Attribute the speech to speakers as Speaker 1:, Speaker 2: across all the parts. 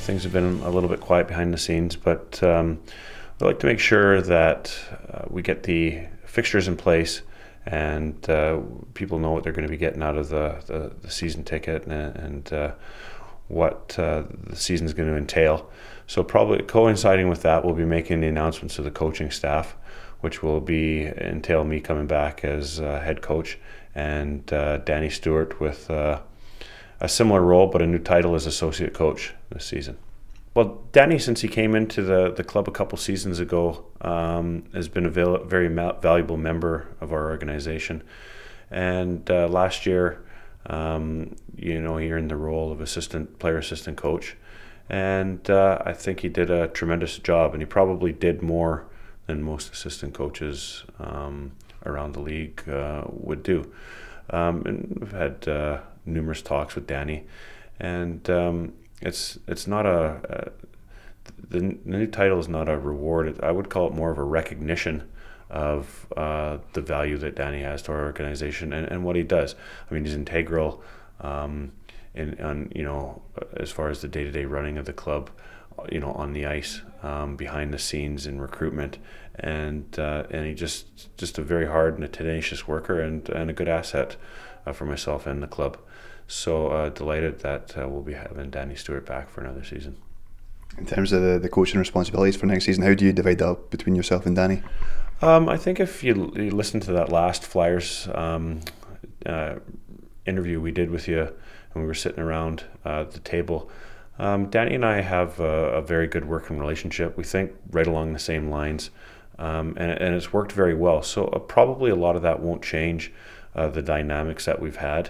Speaker 1: things have been a little bit quiet behind the scenes, but we like to make sure that we get the fixtures in place and people know what they're going to be getting out of the season ticket and what the season is going to entail. So probably coinciding with that, we'll be making the announcements to the coaching staff, which will entail me coming back as head coach, and Danny Stewart with a similar role but a new title as associate coach this season. Well, Danny, since he came into the club a couple seasons ago, has been a very valuable member of our organization. And last year, you're in the role of player assistant coach. And I think he did a tremendous job, and he probably did more than most assistant coaches around the league would do. And we've had numerous talks with Danny, and it's not the new title is not a reward. I would call it more of a recognition of the value that Danny has to our organization and what he does. I mean, he's integral as far as the day-to-day running of the club, on the ice, behind the scenes in recruitment, and he just a very hard and a tenacious worker and a good asset for myself and the club. So delighted that we'll be having Danny Stewart back for another season.
Speaker 2: In terms of the coaching responsibilities for next season, how do you divide that up between yourself and Danny?
Speaker 1: I think if you listen to that last Flyers interview we did with you, and we were sitting around the table, Danny and I have a very good working relationship. We think right along the same lines, and it's worked very well. So probably a lot of that won't change the dynamics that we've had.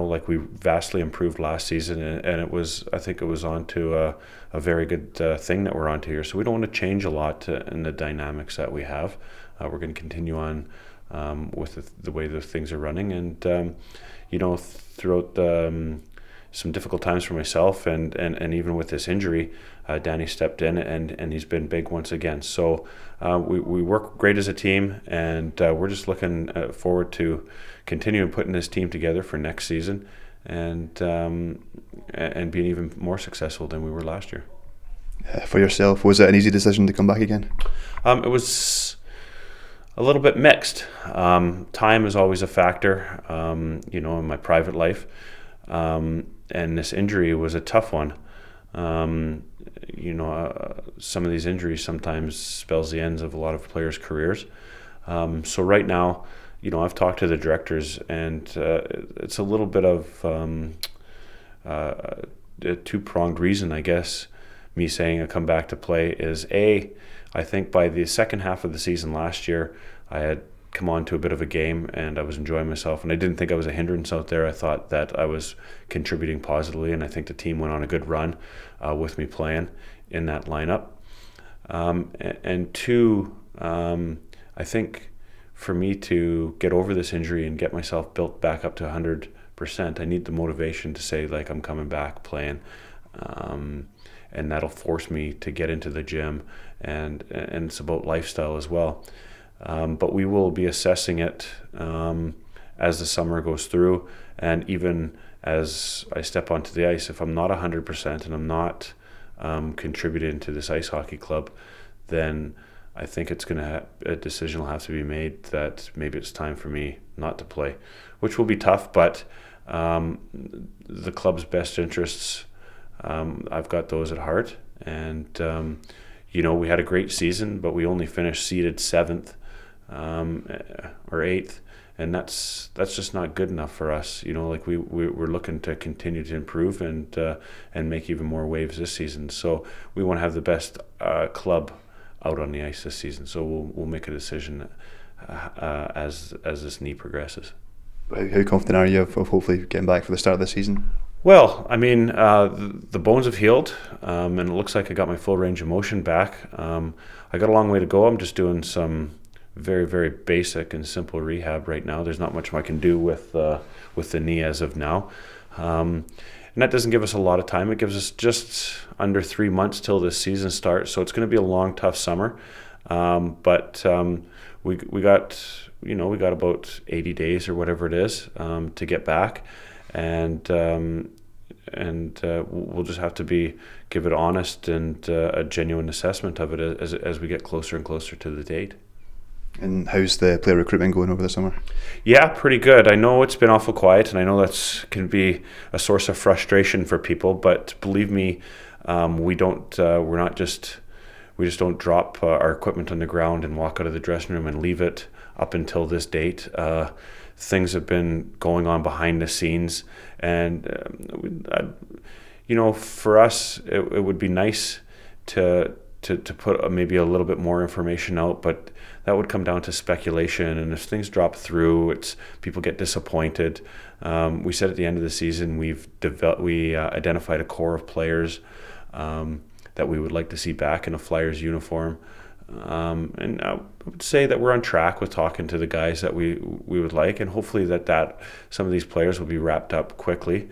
Speaker 1: Like we vastly improved last season, and I think it was onto a very good thing that we're onto here. So we don't want to change a lot in the dynamics that we have. We're going to continue on with the way the things are running, and throughout some difficult times for myself, and even with this injury, Danny stepped in and he's been big once again. So we work great as a team, and we're just looking forward to continuing putting this team together for next season, and being even more successful than we were last year.
Speaker 2: For yourself, was it an easy decision to come back again?
Speaker 1: It was a little bit mixed. Time is always a factor, in my private life. And this injury was a tough one. Some of these injuries sometimes spells the ends of a lot of players' careers. So right now, I've talked to the directors, and it's a little bit of a two-pronged reason, I guess. Me saying I come back to play is I think by the second half of the season last year, I had come on to a bit of a game and I was enjoying myself, and I didn't think I was a hindrance out there. I thought that I was contributing positively, and I think the team went on a good run with me playing in that lineup. And two, I think for me to get over this injury and get myself built back up to 100%, I need the motivation to say, like, I'm coming back playing. And that'll force me to get into the gym, and it's about lifestyle as well. But we will be assessing it as the summer goes through, and even as I step onto the ice. If I'm not 100% and I'm not contributing to this ice hockey club, then I think a decision will have to be made that maybe it's time for me not to play, which will be tough, but the club's best interests, I've got those at heart. And we had a great season, but we only finished seeded 7th or 8th, and that's just not good enough for us. We're looking to continue to improve and make even more waves this season. So we want to have the best club out on the ice this season. So we'll make a decision as this knee progresses.
Speaker 2: How confident are you of hopefully getting back for the start of the season?
Speaker 1: Well, I mean, the bones have healed, and it looks like I got my full range of motion back. I got a long way to go. I'm just doing some very, very basic and simple rehab right now. There's not much I can do with the knee as of now. And that doesn't give us a lot of time. It gives us just under 3 months till this season starts. So it's going to be a long, tough summer. But we got about 80 days or whatever it is to get back. And we'll just have to give it honest and a genuine assessment of it as we get closer and closer to the date.
Speaker 2: And how's the player recruitment going over the summer?
Speaker 1: Yeah, pretty good. I know it's been awful quiet, and I know that can be a source of frustration for people. But believe me, we just don't drop our equipment on the ground and walk out of the dressing room and leave it up until this date. Things have been going on behind the scenes, and for us, it would be nice to put maybe a little bit more information out, but that would come down to speculation. And if things drop through, people get disappointed. We said at the end of the season we identified a core of players that we would like to see back in a Flyers uniform. And I would say that we're on track with talking to the guys that we would like, and hopefully that some of these players will be wrapped up quickly,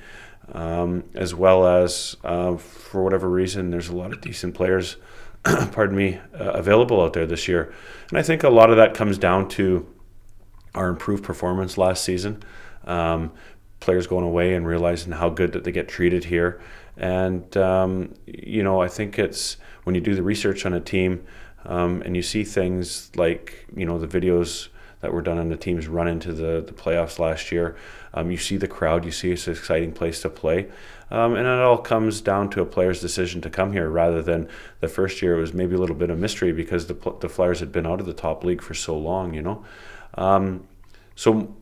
Speaker 1: as well as for whatever reason there's a lot of decent players available out there this year. And I think a lot of that comes down to our improved performance last season. Players going away and realizing how good that they get treated here. And I think it's when you do the research on a team, and you see things like, the videos that were done on the team's run into the playoffs last year. You see the crowd, you see it's an exciting place to play. And it all comes down to a player's decision to come here, rather than the first year. It was maybe a little bit of mystery because the Flyers had been out of the top league for so long, So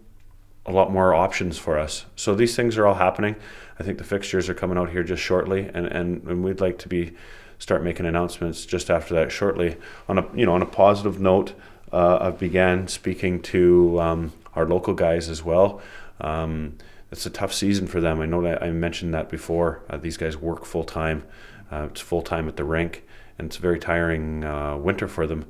Speaker 1: a lot more options for us. So these things are all happening. I think the fixtures are coming out here just shortly, and we'd like to start making announcements just after that shortly. On a positive note, I've began speaking to our local guys as well. It's a tough season for them. I know that I mentioned that before. These guys work full time. It's full time at the rink, and it's a very tiring winter for them.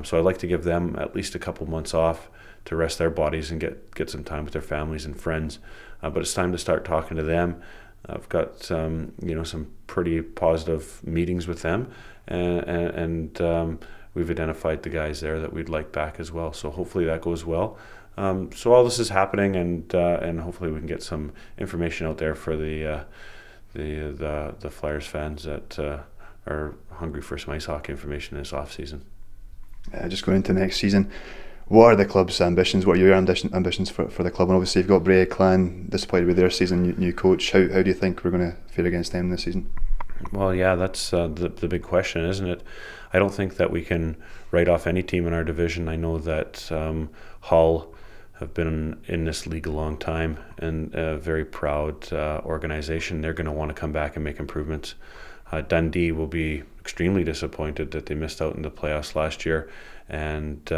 Speaker 1: So I'd like to give them at least a couple months off to rest their bodies and get some time with their families and friends. But it's time to start talking to them. I've got some pretty positive meetings with them, and we've identified the guys there that we'd like back as well. So hopefully that goes well. So all this is happening, and hopefully we can get some information out there for the Flyers fans that are hungry for some ice hockey information this off season.
Speaker 2: Just going into next season, what are the club's ambitions? What are your ambitions for the club? And obviously you've got Bray Clan disappointed with their season, new coach. How do you think we're going to fare against them this season?
Speaker 1: Well, yeah, that's the big question, isn't it? I don't think that we can write off any team in our division. I know that Hull have been in this league a long time, and a very proud organization. They're going to want to come back and make improvements. Dundee will be extremely disappointed that they missed out in the playoffs last year, and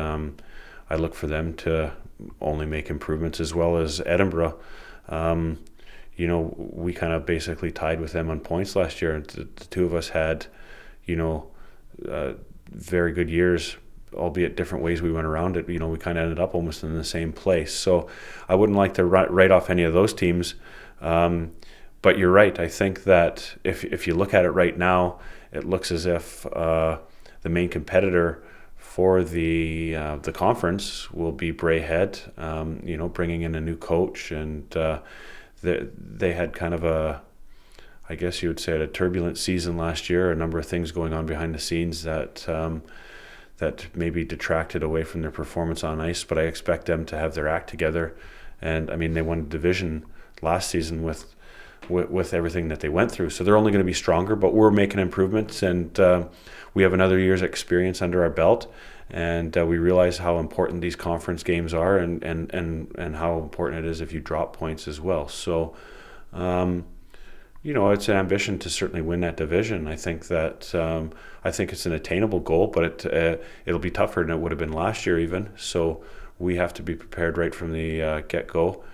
Speaker 1: I look for them to only make improvements, as well as Edinburgh. We kind of basically tied with them on points last year. The two of us had, very good years, albeit different ways we went around it. We kind of ended up almost in the same place. So I wouldn't like to write off any of those teams. But you're right. I think that if you look at it right now, it looks as if the main competitor for the conference will be Bray Head, bringing in a new coach, and they had kind of I guess you would say, a turbulent season last year. A number of things going on behind the scenes that maybe detracted away from their performance on ice. But I expect them to have their act together, and I mean they won the division last season with everything that they went through. So they're only going to be stronger, but we're making improvements, and we have another year's experience under our belt, and we realize how important these conference games are, and how important it is if you drop points as well. So, it's an ambition to certainly win that division. I think that I think it's an attainable goal, but it'll be tougher than it would have been last year even. So we have to be prepared right from the get-go.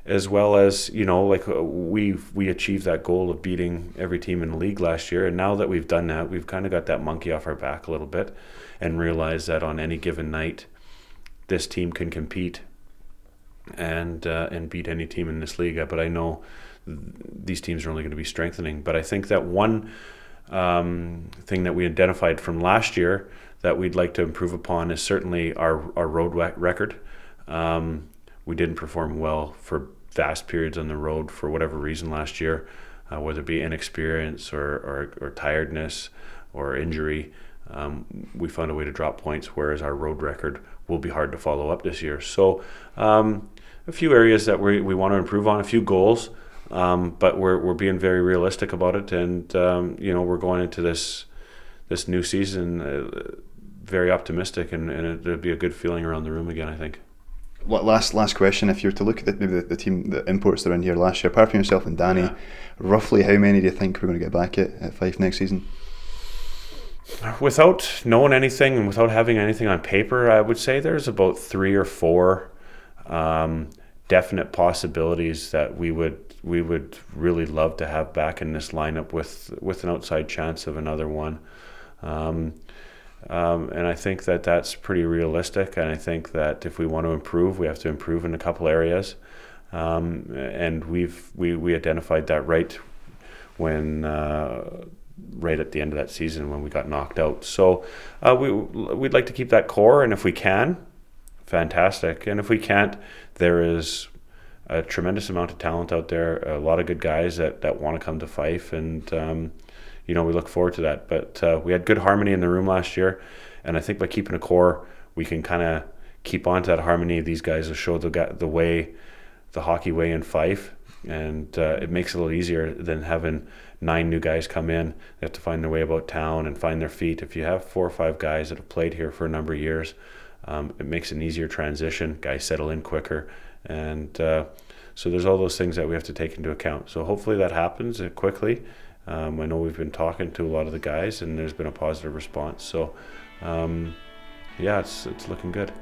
Speaker 1: As well as, we achieved that goal of beating every team in the league last year. And now that we've done that, we've kind of got that monkey off our back a little bit, and realized that on any given night, this team can compete and beat any team in this league. But I know these teams are only going to be strengthening. But I think that one thing that we identified from last year that we'd like to improve upon is certainly our road record. We didn't perform well for vast periods on the road for whatever reason last year, whether it be inexperience or tiredness or injury. We found a way to drop points, whereas our road record will be hard to follow up this year. So a few areas that we want to improve on, a few goals, but we're being very realistic about it, and we're going into this new season very optimistic, and it'll be a good feeling around the room again, I think.
Speaker 2: Last question. If you were to look at maybe the team, the imports that are in here last year, apart from yourself and Danny,
Speaker 1: Yeah.
Speaker 2: roughly how many do you think we're going to get back at Fife next season?
Speaker 1: Without knowing anything and without having anything on paper, I would say there's about 3 or 4 definite possibilities that we would really love to have back in this lineup with an outside chance of another one. And I think that that's pretty realistic, and I think that if we want to improve, we have to improve in a couple areas. And we identified that right at the end of that season when we got knocked out. So we'd like to keep that core, and if we can, fantastic. And if we can't, there is a tremendous amount of talent out there, a lot of good guys that want to come to Fife, and we look forward to that. But we had good harmony in the room last year, and I think by keeping a core, we can kind of keep on to that harmony. These guys will show the hockey way in Fife, and it makes it a little easier than having 9 new guys come in. They have to find their way about town and find their feet. If you have 4 or 5 guys that have played here for a number of years, it makes an easier transition. Guys settle in quicker, and so there's all those things that we have to take into account. So hopefully that happens quickly. I know we've been talking to a lot of the guys, and there's been a positive response. So, it's looking good.